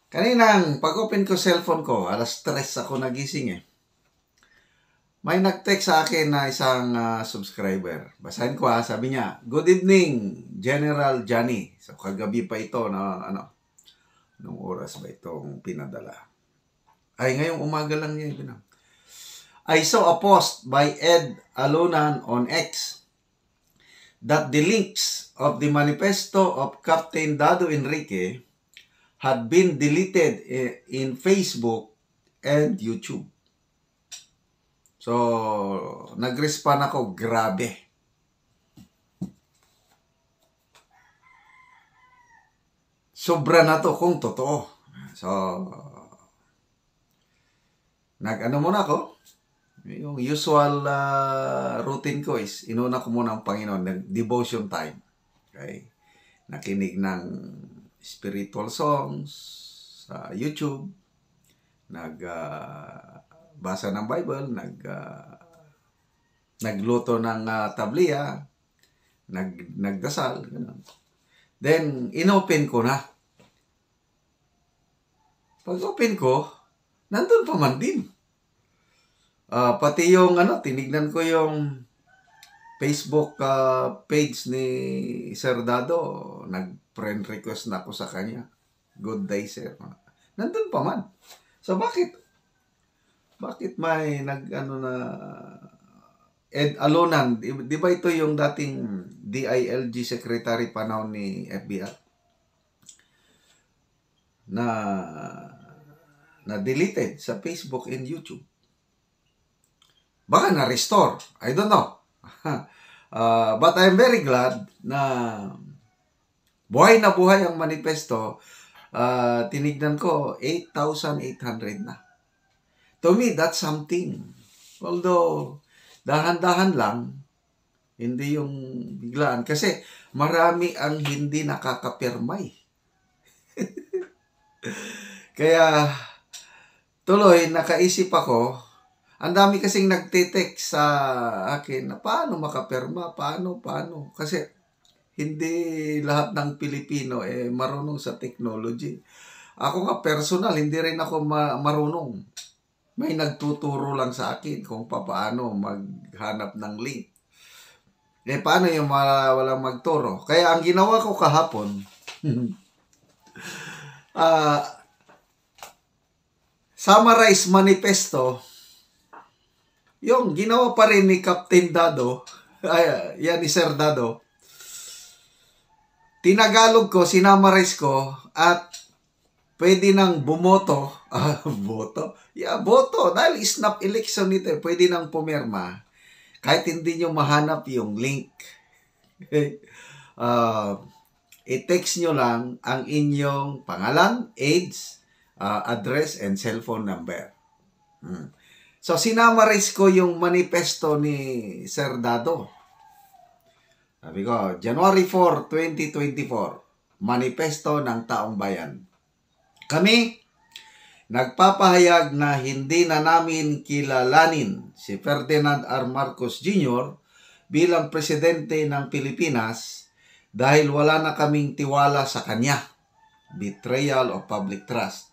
Kaninang pag-open ko cellphone ko, alas 3 ako nagising eh. May nag-text sa akin na isang subscriber. Basahin ko sabi niya, "Good evening, General Johnny." So kagabi pa ito na nung oras ba itong pinadala? Ay, ngayong umaga lang niya pinadala. I saw a post by Ed Alonan on X that the links of the manifesto of Captain Dado Enrique had been deleted in Facebook and YouTube. So, nag-respond ako, grabe. Sobra na to kung totoo. So, nag-ano muna ako. Yung usual routine ko is, inuna ko muna ang Panginoon, nag-devotion time. Okay? Nakinig ng spiritual songs sa YouTube, nagbasa ng Bible, nagluto ng tabliya, nagdasal, ganun. Then, inopen ko na. Pag open ko, nandun pa man din. Pati yung, tinignan ko yung Facebook page ni Sir Dado, nag-friend request na ako sa kanya. Good day, sir. Nandun pa man. So, bakit may Ed Alonan, di ba ito yung dating DILG secretary panahon ni FBI? Na deleted sa Facebook and YouTube. Baka na-restore. I don't know. But I'm very glad na buhay na buhay ang manifesto. Tinignan ko, 8,800 na. To me, that's something. Although, dahan-dahan lang, hindi yung biglaan. Kasi marami ang hindi nakakapirmay. Kaya, tuloy, nakaisip ako, ang dami kasing nagtitext sa akin na paano makapirma, paano. Kasi hindi lahat ng Pilipino marunong sa technology. Ako nga personal, hindi rin ako marunong. May nagtuturo lang sa akin kung paano maghanap ng link. Paano yung walang magturo? Kaya ang ginawa ko kahapon, summarize manifesto, yung ginawa pa rin ni Captain Dado, yan ni Sir Dado, tinagalog ko, sinamarize ko, at pwede nang bumoto, boto? Yeah, boto. Dahil snap election nito, pwede nang pumirma. Kahit hindi nyo mahanap yung link. I-text nyo lang ang inyong pangalan, age, address, and cellphone number. So, sinamarize ko yung manifesto ni Sir Dado. Sabi ko, January 4, 2024, manifesto ng taong bayan. Kami, nagpapahayag na hindi na namin kilalanin si Ferdinand R. Marcos Jr. bilang presidente ng Pilipinas dahil wala na kaming tiwala sa kanya. Betrayal of public trust.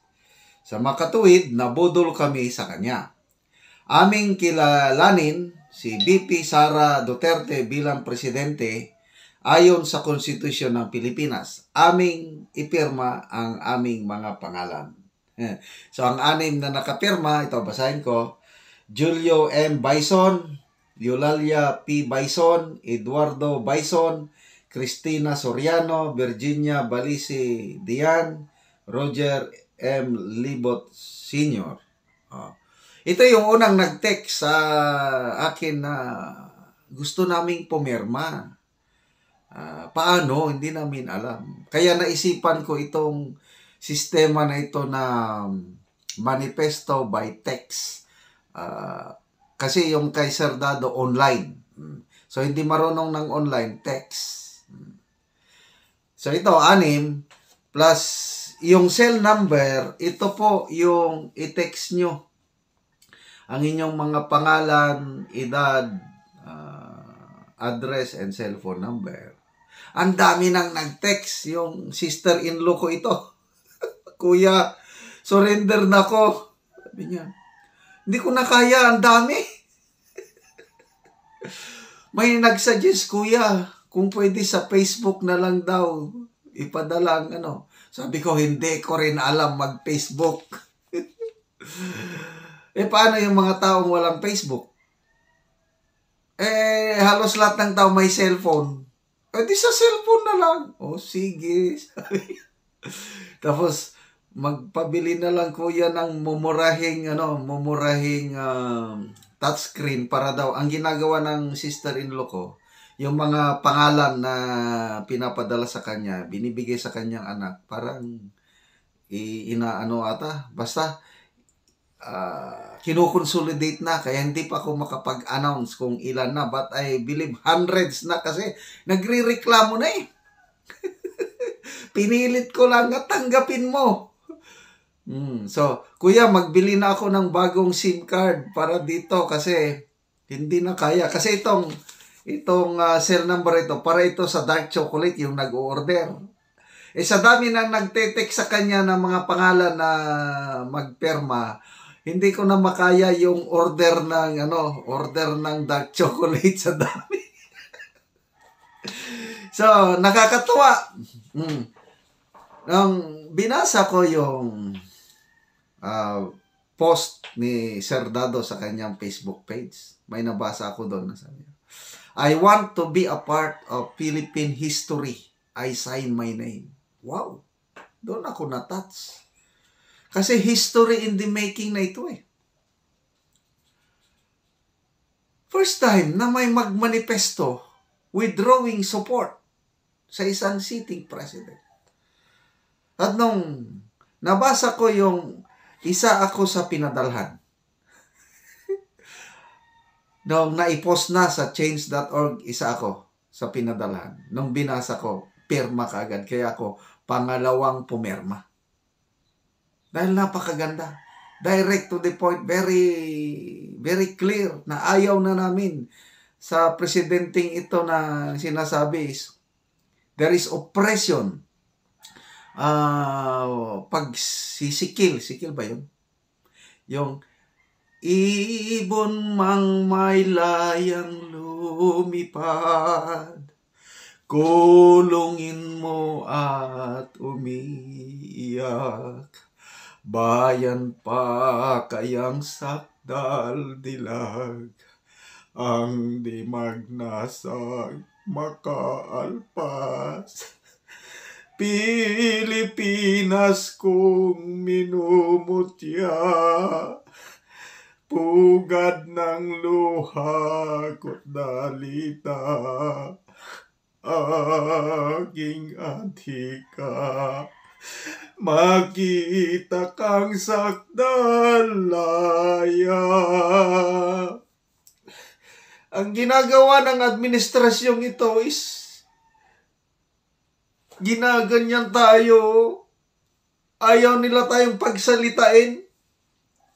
Sa makatuwid, nabudol kami sa kanya. Aming kilalanin si VP Sara Duterte bilang presidente ayon sa konstitusyon ng Pilipinas. Aming ipirma ang aming mga pangalan. So, ang anim na nakapirma, ito, basahin ko, Julio M. Bison, Eulalia P. Bison, Eduardo Bison, Cristina Soriano, Virginia Balisi Dian, Roger M. Libot Sr. Ito yung unang nag-text sa akin na gusto naming pumirma. Paano? Hindi namin alam. Kaya naisipan ko itong sistema na ito na manifesto by text. Kasi yung kay Sir Dado online. So, hindi marunong ng online text. So, ito, 6 plus yung cell number, ito po yung i-text nyo. Ang inyong mga pangalan, edad, address, and cellphone number. Ang dami nang nag-text. Yung sister-in-law ko ito. Kuya, Surrender na ko. Sabi niya, hindi ko na kaya, ang dami. May nagsuggest, kuya, kung pwede sa Facebook na lang daw, ipadala ang ano. Sabi ko, hindi ko rin alam mag-Facebook. Paano yung mga taong walang Facebook? Halos lahat ng tao may cellphone. Di sa cellphone na lang. Sige. Tapos, magpabili na lang kuya ng mumurahing touchscreen para daw, ang ginagawa ng sister-in-law ko, yung mga pangalan na pinapadala sa kanya, binibigay sa kanyang anak, parang basta kinukonsolidate na, kaya hindi pa ako makapag-announce kung ilan na, but I believe hundreds na kasi nagre-reklamo na eh. Pinilit ko lang na tanggapin mo. So, kuya, magbili na ako ng bagong SIM card para dito kasi hindi na kaya. Kasi itong cell number ito, para ito sa dark chocolate yung nag-order. Sa dami na nagte-text sa kanya ng mga pangalan na magperma, hindi ko na makaya yung order ng dark chocolate sa dami. So, nakakatuwa. Nang binasa ko yung post ni Sir Dado sa kanyang Facebook page, may nabasa ako doon na sabi, I want to be a part of Philippine history. I sign my name. Wow! Doon ako na-touch. Kasi history in the making na ito eh. First time na may magmanifesto withdrawing support sa isang sitting president. At nung nabasa ko yung isa ako sa pinadalhan, nung naipost na sa change.org, isa ako sa pinadalhan. Nung binasa ko, pirma kaagad. Kaya ako pangalawang pumirma. Dahil napakaganda. Direct to the point, very, very clear na ayaw na namin sa presidenteng ito na sinasabi is, there is oppression. Pagsisikil ba yun? Yung ibon mang may layang lumipad, kulungin mo at umiiyak, bayan pa kayang sakdal dilag, ang di magnasag makaalpas. Pilipinas kong minumutya, pugad ng luha ko't dalita, aking adhika, makita kang sakdalaya. Ang ginagawa ng administrasyong ito is ginaganyan tayo. Ayaw nila tayong pagsalitain.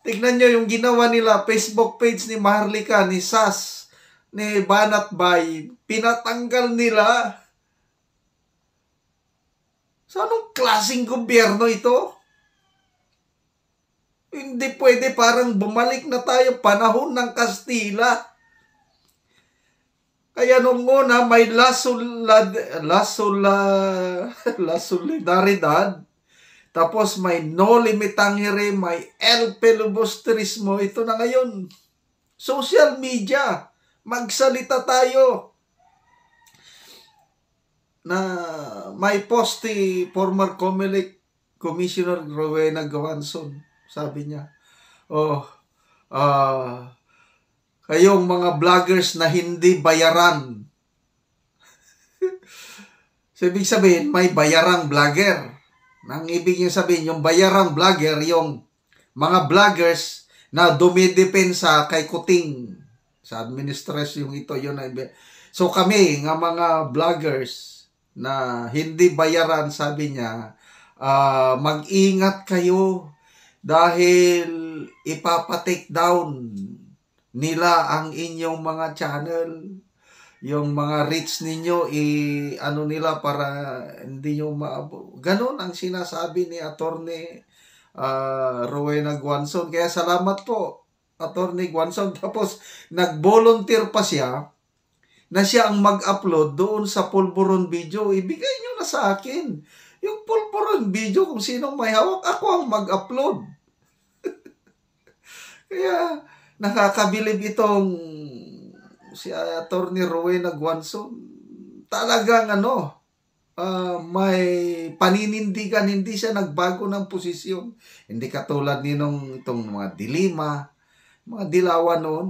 Tignan nyo yung ginawa nila, Facebook page ni Maharlika, ni Sas, ni Banat Bay. Pinatanggal nila. So, anong klaseng gobyerno ito? Hindi pwede, parang bumalik na tayo panahon ng Kastila. Kaya nung una, may la solidaridad, tapos may no limitangere, may el filibusterismo. Ito na ngayon. Social media. Magsalita tayo. Na may post ni former COMELEC Commissioner Rowena Gawanson. Sabi niya, kayong mga vloggers na hindi bayaran. So, ibig sabihin, may bayarang vlogger. Nang ibig niya sabihin, yung bayarang vlogger, yung mga vloggers na dumidepensa kay Kuting sa administrasyon ito. Yun na. So, kami, nga mga vloggers na hindi bayaran, sabi niya, mag-ingat kayo dahil ipapatake down nila ang inyong mga channel, yung mga reach ninyo, nila para hindi nyo maabot. Ganon ang sinasabi ni Attorney Rowena Guanzon. Kaya salamat po, Attorney Guanzon. Tapos, nag-volunteer pa siya na siya ang mag-upload doon sa Pulburon video. Ibigay nyo na sa akin. Yung Pulburon video, kung sinong may hawak, ako ang mag-upload. Kaya, nakakabilib itong si Attorney Rowena Guanzon. Talagang may paninindigan, hindi siya nagbago ng posisyon. Hindi katulad ninong itong mga Dilima, mga Dilawan noon,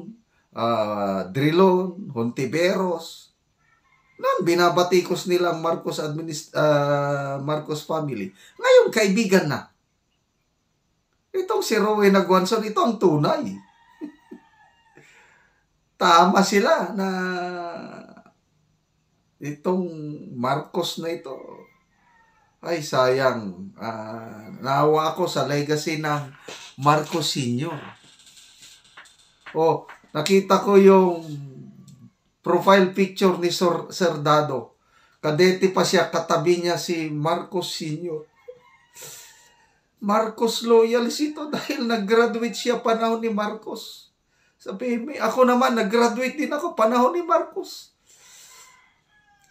Drilon, Hontiveros. Noon, binabatikos nilang Marcos family. Ngayon, kaibigan na. Itong si Rowena Guanzon, ito ang tunay. Tama sila na itong Marcos na ito, ay sayang, naawa ako sa legacy ng Marcos Sr. Nakita ko yung profile picture ni Sir Dado. Kadete pa siya, katabi niya si Marcos Sr. Marcos loyalist ito dahil nag-graduate siya panahon ni Marcos. Sabi mo, ako naman, nag-graduate din ako panahon ni Marcos.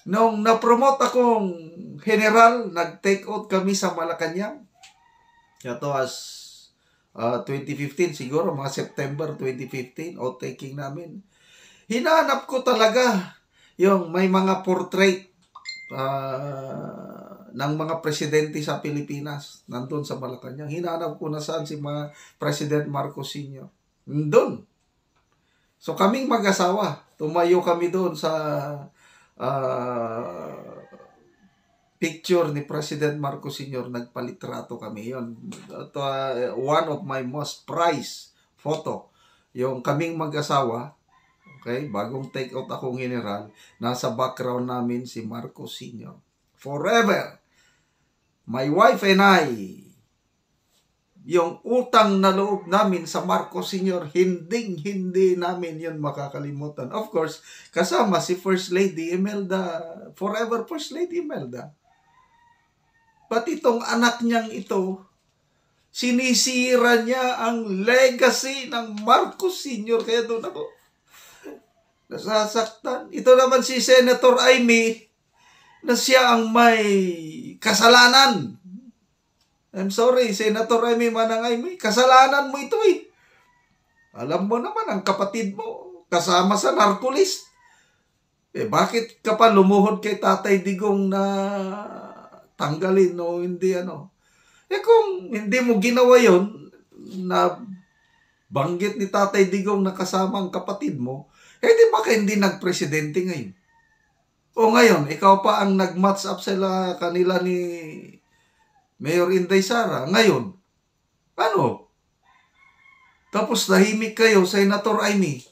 Nung na-promote akong general, nag-take out kami sa Malacanang. Ito was 2015, siguro mga September 2015, out-taking namin. Hinanap ko talaga yung may mga portrait ng mga presidente sa Pilipinas, nandun sa Malacanang. Hinanap ko na saan si President Marcos Sr. Doon. So kaming mag-asawa, tumayo kami doon sa picture ni President Marcos Sr. Nagpalitrato kami yon. One of my most prized photo. Yung kaming mag-asawa, okay, bagong take out akong general, nasa background namin si Marcos Sr. Forever. My wife and I, yung utang na loob namin sa Marcos Sr., hindi namin yun makakalimutan. Of course, kasama si First Lady Imelda, forever First Lady Imelda. But itong anak niyang ito, sinisira niya ang legacy ng Marcos Sr. Kaya doon ako nasasaktan. Ito naman si Senator Amy, na siya ang may kasalanan. I'm sorry, Senator Amy Manangay, may kasalanan mo ito eh. Alam mo naman, ang kapatid mo, kasama sa narcolist. Bakit ka pa lumuhod kay Tatay Digong na tanggalin o hindi kung hindi mo ginawa yon, na banggit ni Tatay Digong na kasama ang kapatid mo, di baka hindi nagpresidente ngayon. O ngayon, ikaw pa ang nag-match up sila kanila ni Mayor Inday Sara. Ngayon, tapos nahimik kayo, Senator Amy.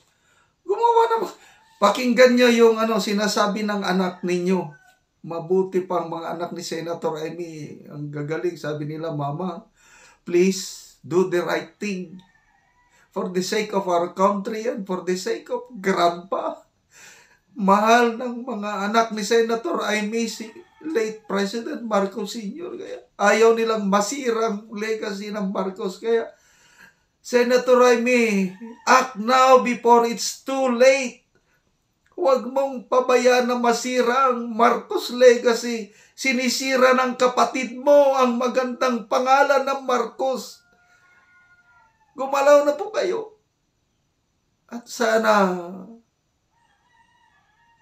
Gumawa naman. Pakinggan nyo yung sinasabi ng anak ninyo. Mabuti pang mga anak ni Senator Amy. Ang gagaling. Sabi nila, Mama, please do the right thing. For the sake of our country and for the sake of Grandpa. Mahal ng mga anak ni Senator Amy si late President Marcos Sr. Kaya ayaw nilang masirang legacy ng Marcos. Kaya, Senator Amy, act now before it's too late. Huwag mong pabayaan na masira ang Marcos legacy. Sinisira ng kapatid mo ang magandang pangalan ng Marcos. Gumalaw na po kayo. At sana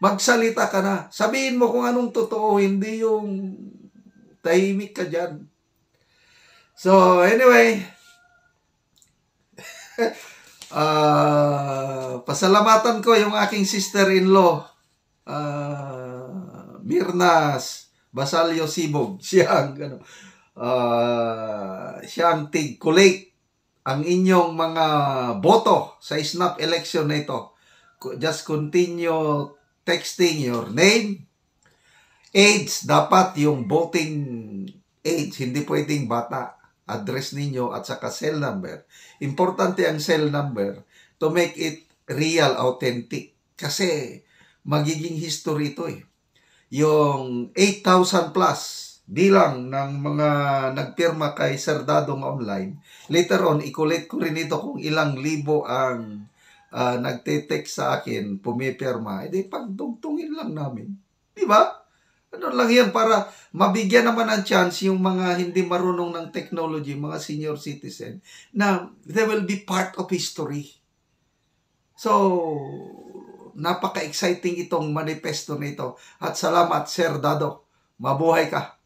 magsalita ka na. Sabihin mo kung anong totoo, hindi yung tahimik ka dyan. So, anyway, pasalamatan ko yung aking sister-in-law, Mirnas Basalio Sibog. Siyang tig-collate ang inyong mga boto sa snap election na ito. Just continue texting your name, age, dapat yung voting age, hindi pwedeng bata, address ninyo at saka cell number. Importante ang cell number to make it real, authentic. Kasi magiging history ito eh. Yung 8,000 plus bilang ng mga nagpirma kay Sir Dadong online. Later on, i-collect ko rin ito kung ilang libo ang nagte-text sa akin, pumipirma. E di pagdugtungin lang namin. Di ba? Ano lang yan para mabigyan naman ng chance yung mga hindi marunong ng technology, mga senior citizen, na they will be part of history. So, napaka-exciting itong manifesto nito. At salamat, Sir Dado. Mabuhay ka.